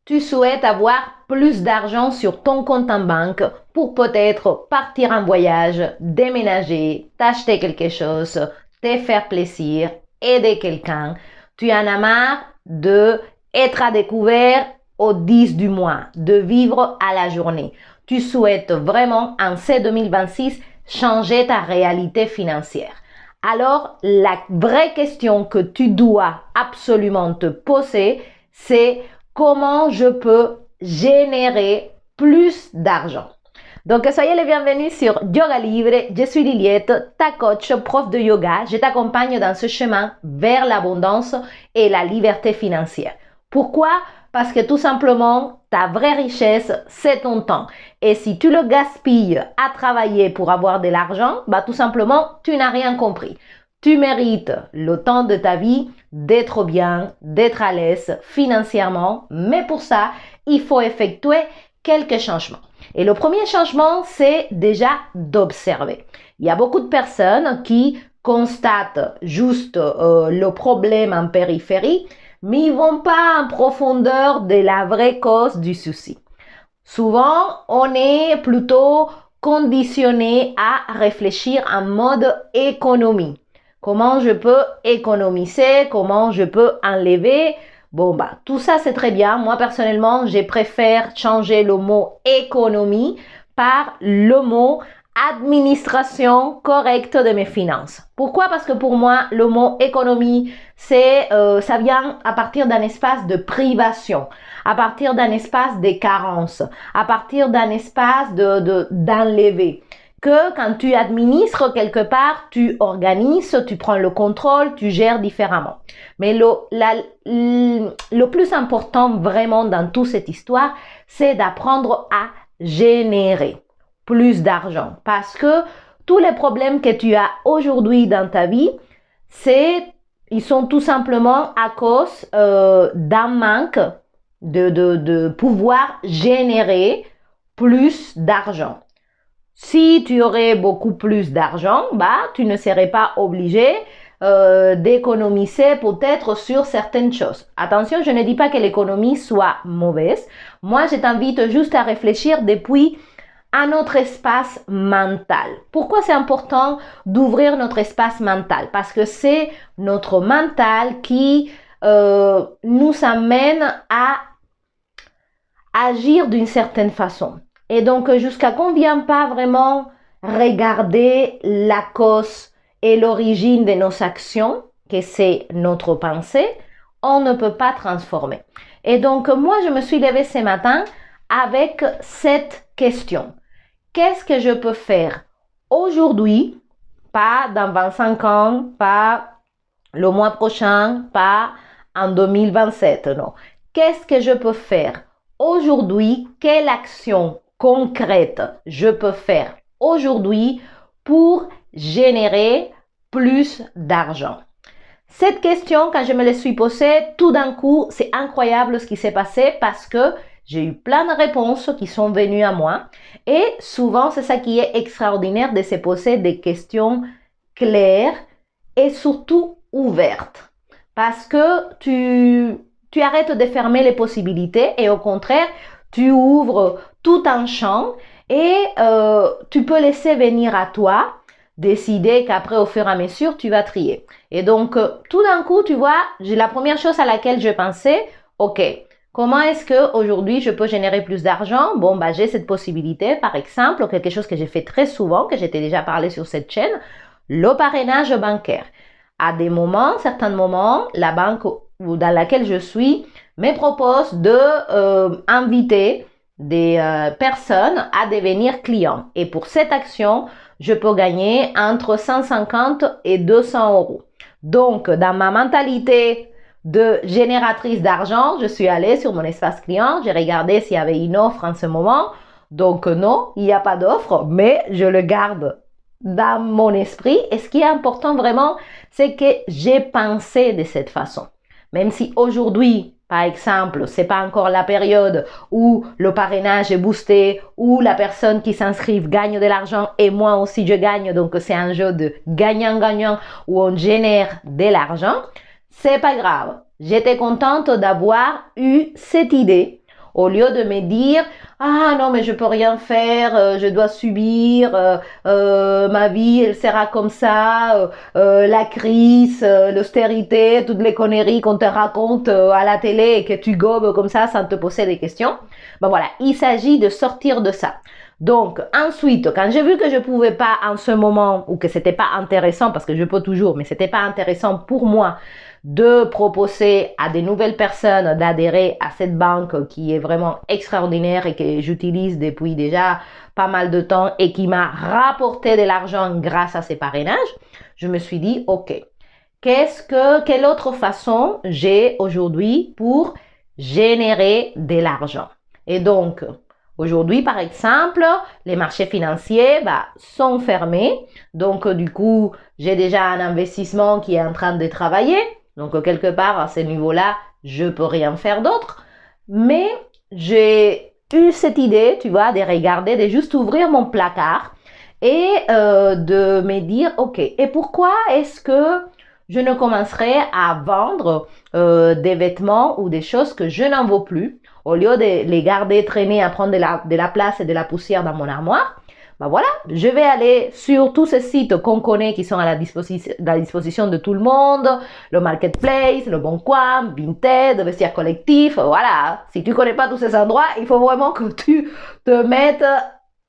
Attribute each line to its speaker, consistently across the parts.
Speaker 1: Tu souhaites avoir plus d'argent sur ton compte en banque pour peut-être partir en voyage, déménager, t'acheter quelque chose, te faire plaisir, aider quelqu'un. Tu en as marre de être à découvert au 10 du mois, de vivre à la journée. Tu souhaites vraiment, en ce 2026, changer ta réalité financière. Alors, la vraie question que tu dois absolument te poser, c'est comment je peux générer plus d'argent. Donc, soyez les bienvenus sur Yoga Libre. Je suis Liliette, ta coach, prof de yoga. Je t'accompagne dans ce chemin vers l'abondance et la liberté financière. Pourquoi? Parce que tout simplement, ta vraie richesse, c'est ton temps. Et si tu le gaspilles à travailler pour avoir de l'argent, bah tout simplement, tu n'as rien compris. Tu mérites le temps de ta vie d'être bien, d'être à l'aise financièrement, mais pour ça, il faut effectuer quelques changements. Et le premier changement, c'est déjà d'observer. Il y a beaucoup de personnes qui constatent juste le problème en périphérie, mais ils ne vont pas en profondeur de la vraie cause du souci. Souvent, on est plutôt conditionné à réfléchir en mode économie. Comment je peux économiser, comment je peux enlever. Bon, bah, tout ça, c'est très bien. Moi, personnellement, je préfère changer le mot économie par le mot administration correcte de mes finances. Pourquoi? Parce que pour moi, le mot économie, ça vient à partir d'un espace de privation, à partir d'un espace de carence, à partir d'un espace d'enlever. Que quand tu administres quelque part, tu organises, tu prends le contrôle, tu gères différemment. Mais le plus important vraiment dans toute cette histoire, c'est d'apprendre à générer plus d'argent. Parce que tous les problèmes que tu as aujourd'hui dans ta vie, ils sont tout simplement à cause d'un manque de pouvoir générer plus d'argent. Si tu aurais beaucoup plus d'argent, bah, tu ne serais pas obligé d'économiser peut-être sur certaines choses. Attention, je ne dis pas que l'économie soit mauvaise. Moi, je t'invite juste à réfléchir depuis à notre espace mental. Pourquoi c'est important d'ouvrir notre espace mental? Parce que c'est notre mental qui nous amène à agir d'une certaine façon. Et donc, jusqu'à qu'on ne vienne pas vraiment regarder la cause et l'origine de nos actions, que c'est notre pensée, on ne peut pas transformer. Et donc, moi, je me suis levée ce matin avec cette question. Qu'est-ce que je peux faire aujourd'hui, pas dans 25 ans, pas le mois prochain, pas en 2027, non. Qu'est-ce que je peux faire aujourd'hui? Quelle action concrète je peux faire aujourd'hui pour générer plus d'argent? Cette question, quand je me la suis posée, tout d'un coup, c'est incroyable ce qui s'est passé parce que j'ai eu plein de réponses qui sont venues à moi et souvent, c'est ça qui est extraordinaire de se poser des questions claires et surtout ouvertes parce que tu arrêtes de fermer les possibilités et au contraire, tu ouvres tout un champ et tu peux laisser venir à toi, décider qu'après, au fur et à mesure, tu vas trier. Et donc, tout d'un coup, tu vois, la première chose à laquelle je pensais, ok, comment est-ce qu'aujourd'hui, je peux générer plus d'argent? Bon, bah, j'ai cette possibilité, par exemple, quelque chose que j'ai fait très souvent, que j'étais déjà parlé sur cette chaîne, le parrainage bancaire. À des moments, certains moments, la banque dans laquelle je suis me propose d'inviter des personnes à devenir clients. Et pour cette action, je peux gagner entre 150 et 200 euros. Donc, dans ma mentalité de génératrice d'argent, je suis allée sur mon espace client, j'ai regardé s'il y avait une offre en ce moment. Donc, non, il n'y a pas d'offre, mais je le garde dans mon esprit. Et ce qui est important vraiment, c'est que j'ai pensé de cette façon. Même si aujourd'hui, par exemple, c'est pas encore la période où le parrainage est boosté, où la personne qui s'inscrit gagne de l'argent et moi aussi je gagne, donc c'est un jeu de gagnant-gagnant où on génère de l'argent, c'est pas grave. J'étais contente d'avoir eu cette idée Au lieu de me dire, ah non, mais je peux rien faire, je dois subir, ma vie, elle sera comme ça, la crise, l'austérité, toutes les conneries qu'on te raconte à la télé et que tu gobes comme ça sans te poser des questions. Ben voilà, il s'agit de sortir de ça. Donc, ensuite, quand j'ai vu que je pouvais pas en ce moment, ou que c'était pas intéressant, parce que je peux toujours, mais c'était pas intéressant pour moi de proposer à des nouvelles personnes d'adhérer à cette banque qui est vraiment extraordinaire et que j'utilise depuis déjà pas mal de temps et qui m'a rapporté de l'argent grâce à ces parrainages, je me suis dit, ok, quelle autre façon j'ai aujourd'hui pour générer de l'argent? Et donc, aujourd'hui, par exemple, les marchés financiers sont fermés. Donc, du coup, j'ai déjà un investissement qui est en train de travailler. Donc, quelque part, à ce niveau-là, je peux rien faire d'autre. Mais j'ai eu cette idée, tu vois, de regarder, de juste ouvrir mon placard et de me dire, ok, et pourquoi est-ce que je ne commencerai à vendre des vêtements ou des choses que je n'en vaux plus, au lieu de les garder traîner à prendre de la place et de la poussière dans mon armoire. Voilà, je vais aller sur tous ces sites qu'on connaît qui sont à la disposition de tout le monde, le Marketplace, le Bon Coin, Vinted, Vestiaire Collectif, voilà. Si tu connais pas tous ces endroits, il faut vraiment que tu te mettes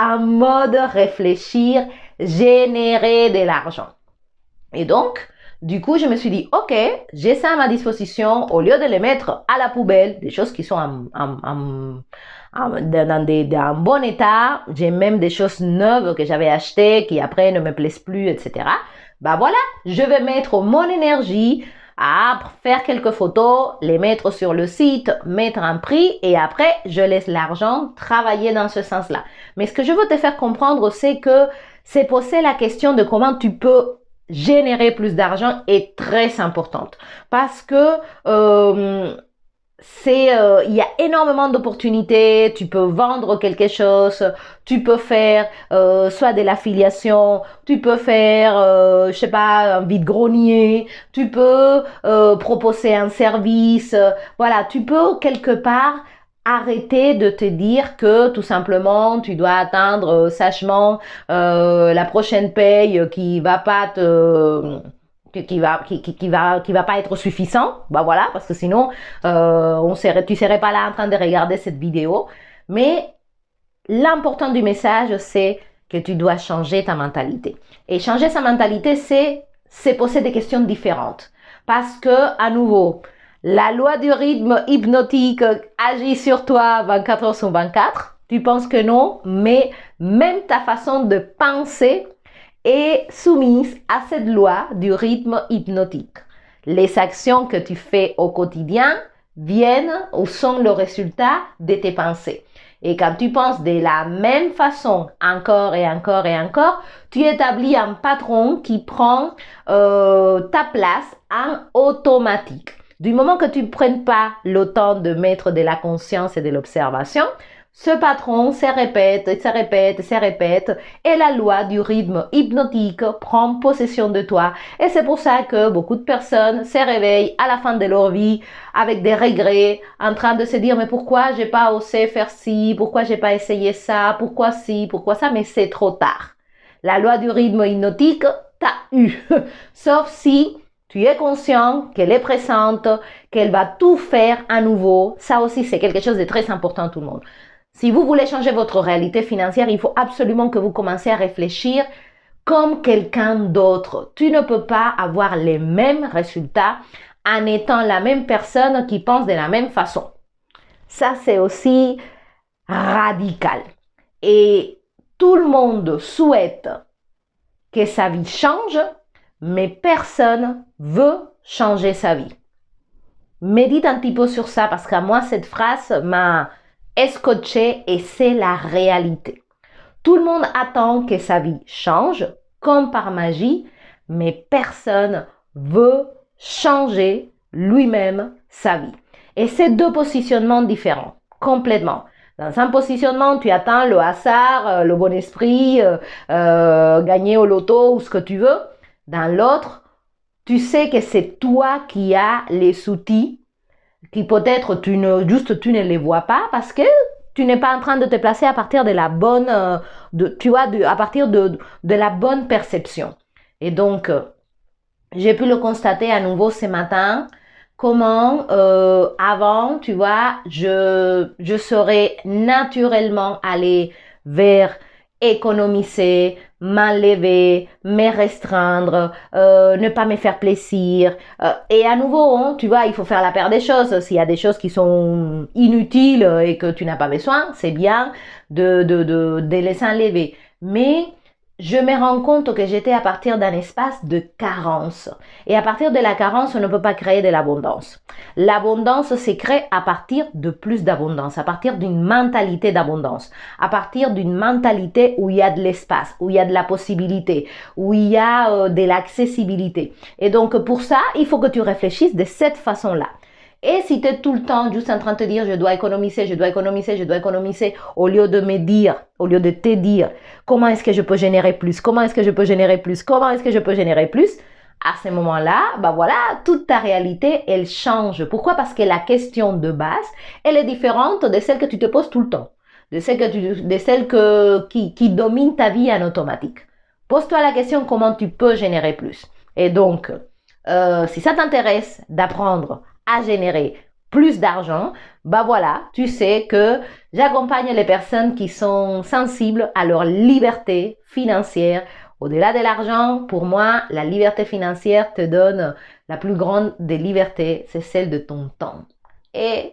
Speaker 1: en mode réfléchir, générer de l'argent. Et donc, du coup, je me suis dit, ok, j'ai ça à ma disposition, au lieu de les mettre à la poubelle, des choses qui sont dans un bon état, j'ai même des choses neuves que j'avais achetées, qui après ne me plaisent plus, etc. Voilà, je vais mettre mon énergie à faire quelques photos, les mettre sur le site, mettre un prix, et après, je laisse l'argent travailler dans ce sens-là. Mais ce que je veux te faire comprendre, c'est que c'est poser la question de comment tu peux générer plus d'argent est très importante parce que il y a énormément d'opportunités, tu peux vendre quelque chose, tu peux faire soit de l'affiliation, tu peux faire je sais pas, un vide-grenier, tu peux proposer un service, voilà, tu peux quelque part arrêter de te dire que tout simplement tu dois attendre sagement la prochaine paye qui va pas qui va pas être suffisant, voilà, parce que sinon tu serais pas là en train de regarder cette vidéo. Mais l'important du message, c'est que tu dois changer ta mentalité. Et changer sa mentalité, c'est poser des questions différentes, parce que à nouveau, la loi du rythme hypnotique agit sur toi 24 heures sur 24. Tu penses que non, mais même ta façon de penser est soumise à cette loi du rythme hypnotique. Les actions que tu fais au quotidien viennent ou sont le résultat de tes pensées. Et quand tu penses de la même façon encore et encore et encore, tu établis un patron qui prend ta place en automatique. Du moment que tu ne prennes pas le temps de mettre de la conscience et de l'observation, ce patron se répète, se répète, se répète et la loi du rythme hypnotique prend possession de toi. Et c'est pour ça que beaucoup de personnes se réveillent à la fin de leur vie avec des regrets, en train de se dire mais pourquoi j'ai pas osé faire ci, pourquoi j'ai pas essayé ça, pourquoi ci, pourquoi ça, mais c'est trop tard. La loi du rythme hypnotique t'a eu. Sauf si tu es conscient qu'elle est présente, qu'elle va tout faire à nouveau. Ça aussi, c'est quelque chose de très important à tout le monde. Si vous voulez changer votre réalité financière, il faut absolument que vous commenciez à réfléchir comme quelqu'un d'autre. Tu ne peux pas avoir les mêmes résultats en étant la même personne qui pense de la même façon. Ça, c'est aussi radical. Et tout le monde souhaite que sa vie change, mais personne veut changer sa vie. Médite un petit peu sur ça parce qu'à moi, cette phrase m'a scotché et c'est la réalité. Tout le monde attend que sa vie change, comme par magie, mais personne veut changer lui-même sa vie. Et c'est deux positionnements différents, complètement. Dans un positionnement, tu attends le hasard, le bon esprit, gagner au loto ou ce que tu veux. Dans l'autre, tu sais que c'est toi qui as les outils, qui peut-être tu ne les vois pas parce que tu n'es pas en train de te placer à partir de la bonne, à partir de la bonne perception. Et donc, j'ai pu le constater à nouveau ce matin, comment avant, tu vois, je serais naturellement allée vers économiser, m'enlever, me restreindre, ne pas me faire plaisir. Et à nouveau, hein, tu vois, il faut faire la paire des choses. S'il y a des choses qui sont inutiles et que tu n'as pas besoin, c'est bien de les enlever. Mais je me rends compte que j'étais à partir d'un espace de carence. Et à partir de la carence, on ne peut pas créer de l'abondance. L'abondance se crée à partir de plus d'abondance, à partir d'une mentalité d'abondance, à partir d'une mentalité où il y a de l'espace, où il y a de la possibilité, où il y a de l'accessibilité. Et donc pour ça, il faut que tu réfléchisses de cette façon-là. Et si tu es tout le temps juste en train de te dire je dois économiser, je dois économiser, je dois économiser, au lieu de me dire, au lieu de te dire comment est-ce que je peux générer plus, comment est-ce que je peux générer plus, comment est-ce que je peux générer plus, à ce moment-là, bah voilà, toute ta réalité, elle change. Pourquoi? Parce que la question de base, elle est différente de celle que tu te poses tout le temps, de celle qui domine ta vie en automatique. Pose-toi la question comment tu peux générer plus. Et donc, si ça t'intéresse d'apprendre à générer plus d'argent, bah voilà, tu sais que j'accompagne les personnes qui sont sensibles à leur liberté financière. Au-delà de l'argent, pour moi, la liberté financière te donne la plus grande des libertés, c'est celle de ton temps. Et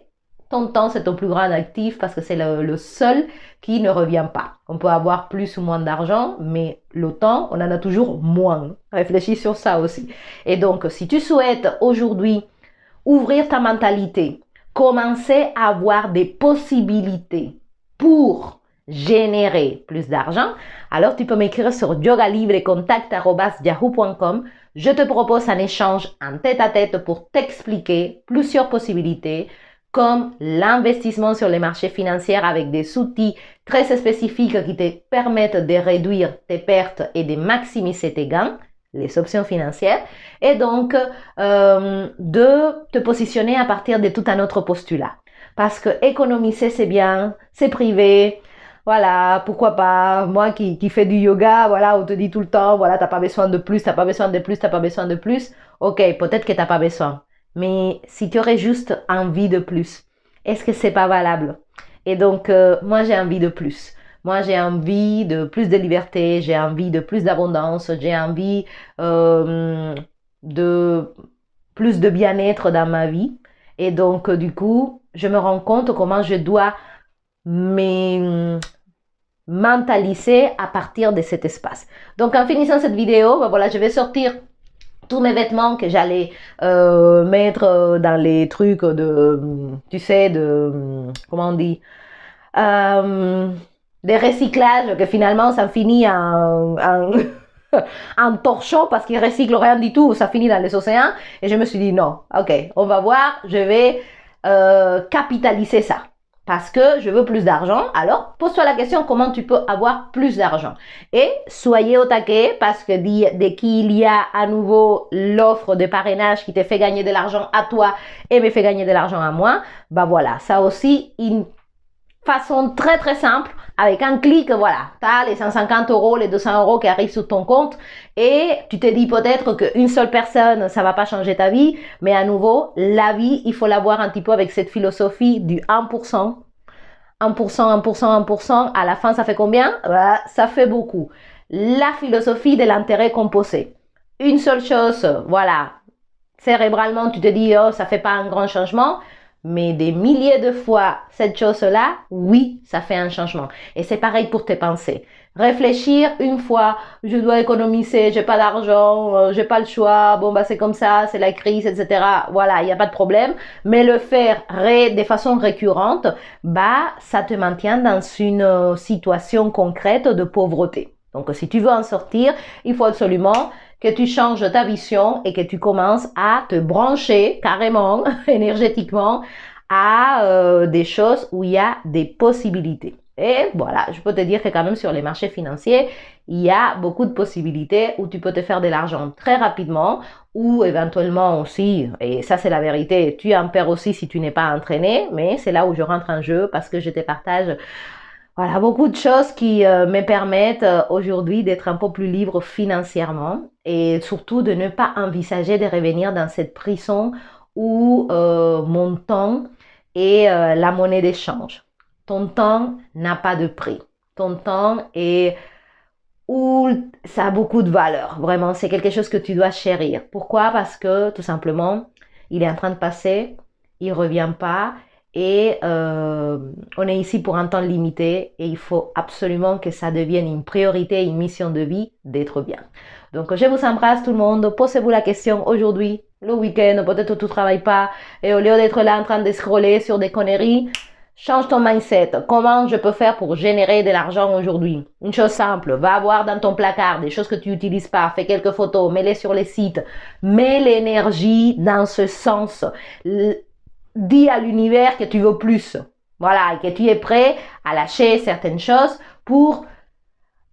Speaker 1: ton temps, c'est ton plus grand actif parce que c'est le seul qui ne revient pas. On peut avoir plus ou moins d'argent, mais le temps, on en a toujours moins. Réfléchis sur ça aussi. Et donc, si tu souhaites aujourd'hui ouvrir ta mentalité, commencer à avoir des possibilités pour générer plus d'argent, alors tu peux m'écrire sur yogalibrecontact@yahoo.com. Je te propose un échange en tête-à-tête pour t'expliquer plusieurs possibilités comme l'investissement sur les marchés financiers avec des outils très spécifiques qui te permettent de réduire tes pertes et de maximiser tes gains, les options financières, et donc de te positionner à partir de tout un autre postulat. Parce que économiser, c'est bien, c'est privé, voilà, pourquoi pas, moi qui fais du yoga, voilà, on te dit tout le temps, voilà, t'as pas besoin de plus, t'as pas besoin de plus, t'as pas besoin de plus, ok, peut-être que t'as pas besoin, mais si tu aurais juste envie de plus, est-ce que c'est pas valable? Et donc, moi j'ai envie de plus. Moi, j'ai envie de plus de liberté, j'ai envie de plus d'abondance, j'ai envie de plus de bien-être dans ma vie. Et donc, du coup, je me rends compte comment je dois me mentaliser à partir de cet espace. Donc, en finissant cette vidéo, ben voilà, je vais sortir tous mes vêtements que j'allais mettre dans les trucs tu sais, comment on dit, des recyclages que finalement ça finit en torchon parce qu'ils recyclent rien du tout, ça finit dans les océans. Et je me suis dit non, ok, on va voir, je vais capitaliser ça. Parce que je veux plus d'argent, alors pose-toi la question comment tu peux avoir plus d'argent. Et soyez au taquet parce que dès qu'il y a à nouveau l'offre de parrainage qui te fait gagner de l'argent à toi et me fait gagner de l'argent à moi, bah voilà, ça aussi, une façon très très simple, avec un clic, voilà, tu as les 150 €, les 200 € qui arrivent sur ton compte et tu te dis peut-être qu'une seule personne, ça va pas changer ta vie, mais à nouveau, la vie, il faut la voir un petit peu avec cette philosophie du 1%. 1%, 1%, 1%, à la fin, ça fait combien? Ça fait beaucoup. La philosophie de l'intérêt composé. Une seule chose, voilà, cérébralement, tu te dis, oh, ça fait pas un grand changement, mais des milliers de fois, cette chose-là, oui, ça fait un changement. Et c'est pareil pour tes pensées. Réfléchir une fois, je dois économiser, j'ai pas d'argent, j'ai pas le choix, bon bah c'est comme ça, c'est la crise, etc. Voilà, il n'y a pas de problème. Mais le faire de façon récurrente, bah ça te maintient dans une situation concrète de pauvreté. Donc si tu veux en sortir, il faut absolument que tu changes ta vision et que tu commences à te brancher carrément, énergétiquement, à des choses où il y a des possibilités. Et voilà, je peux te dire que quand même sur les marchés financiers, il y a beaucoup de possibilités où tu peux te faire de l'argent très rapidement ou éventuellement aussi, et ça c'est la vérité, tu en perds aussi si tu n'es pas entraîné, mais c'est là où je rentre en jeu parce que je te partage voilà, beaucoup de choses qui me permettent aujourd'hui d'être un peu plus libre financièrement et surtout de ne pas envisager de revenir dans cette prison où mon temps est la monnaie d'échange. Ton temps n'a pas de prix. Ton temps est où ça a beaucoup de valeur. Vraiment, c'est quelque chose que tu dois chérir. Pourquoi? Parce que tout simplement, il est en train de passer, il revient pas et on est ici pour un temps limité et il faut absolument que ça devienne une priorité, une mission de vie d'être bien. Donc, je vous embrasse tout le monde. Posez-vous la question aujourd'hui, le week-end, peut-être tu ne travailles pas et au lieu d'être là en train de scroller sur des conneries, change ton mindset. Comment je peux faire pour générer de l'argent aujourd'hui? Une chose simple, va voir dans ton placard des choses que tu n'utilises pas, fais quelques photos, mets-les sur les sites, mets l'énergie dans ce sens. Dis à l'univers que tu veux plus. Voilà, et que tu es prêt à lâcher certaines choses pour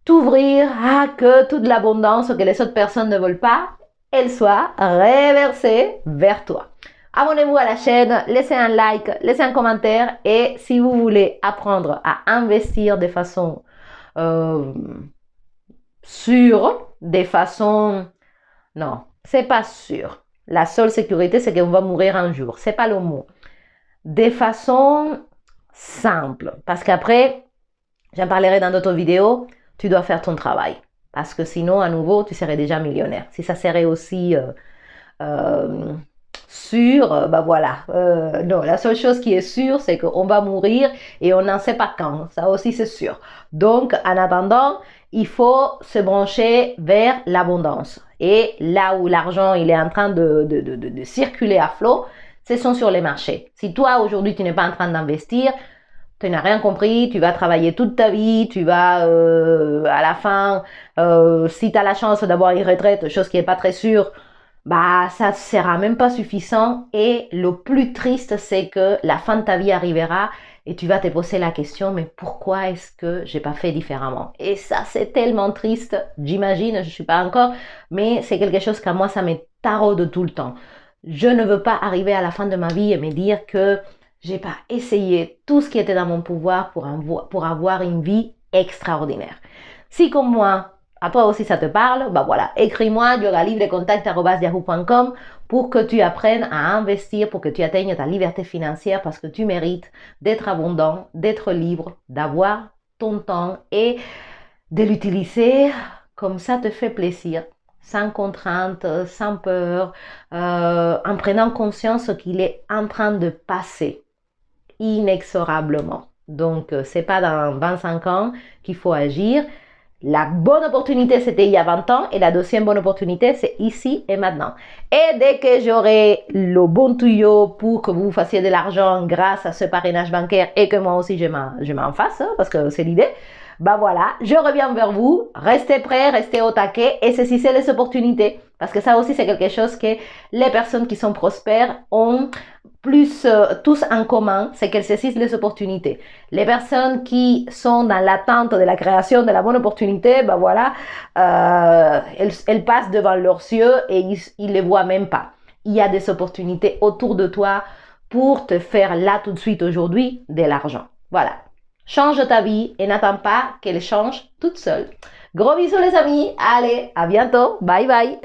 Speaker 1: t'ouvrir à que toute l'abondance que les autres personnes ne veulent pas, elle soit reversée vers toi. Abonnez-vous à la chaîne, laissez un like, laissez un commentaire et si vous voulez apprendre à investir de façon sûre, de façon... Non, c'est pas sûr. La seule sécurité, c'est qu'on va mourir un jour. C'est pas le mot. De façon simple. Parce qu'après, j'en parlerai dans d'autres vidéos, tu dois faire ton travail. Parce que sinon, à nouveau, tu serais déjà millionnaire. Si ça serait aussi sûr, bah voilà. Non, la seule chose qui est sûre, c'est qu'on va mourir et on n'en sait pas quand. Ça aussi, c'est sûr. Donc, en attendant, il faut se brancher vers l'abondance. Et là où l'argent il est en train de circuler à flot, ce sont sur les marchés. Si toi, aujourd'hui, tu n'es pas en train d'investir, tu n'as rien compris, tu vas travailler toute ta vie, tu vas à la fin, si tu as la chance d'avoir une retraite, chose qui n'est pas très sûre, bah ça ne sera même pas suffisant et le plus triste c'est que la fin de ta vie arrivera et tu vas te poser la question mais pourquoi est-ce que j'ai pas fait différemment? Et ça c'est tellement triste, j'imagine, je suis pas encore, mais c'est quelque chose qu'à moi ça me taraude tout le temps. Je ne veux pas arriver à la fin de ma vie et me dire que j'ai pas essayé tout ce qui était dans mon pouvoir pour avoir une vie extraordinaire. Si comme moi, à toi aussi ça te parle, bah voilà, écris-moi yogalivrecontact@yahoo.com pour que tu apprennes à investir, pour que tu atteignes ta liberté financière parce que tu mérites d'être abondant, d'être libre, d'avoir ton temps et de l'utiliser comme ça te fait plaisir, sans contrainte, sans peur, en prenant conscience qu'il est en train de passer inexorablement. Donc, c'est pas dans 25 ans qu'il faut agir. La bonne opportunité, c'était il y a 20 ans et la deuxième bonne opportunité, c'est ici et maintenant. Et dès que j'aurai le bon tuyau pour que vous fassiez de l'argent grâce à ce parrainage bancaire et que moi aussi je m'en fasse, hein, parce que c'est l'idée, bah voilà, je reviens vers vous, restez prêts, restez au taquet et saisissez les opportunités. Parce que ça aussi, c'est quelque chose que les personnes qui sont prospères ont plus tous en commun, c'est qu'elles saisissent les opportunités. Les personnes qui sont dans l'attente de la création de la bonne opportunité, ben voilà, elles passent devant leurs yeux et ils ne les voient même pas. Il y a des opportunités autour de toi pour te faire là tout de suite aujourd'hui de l'argent. Voilà. Change ta vie et n'attends pas qu'elle change toute seule. Gros bisous les amis. Allez, à bientôt. Bye bye.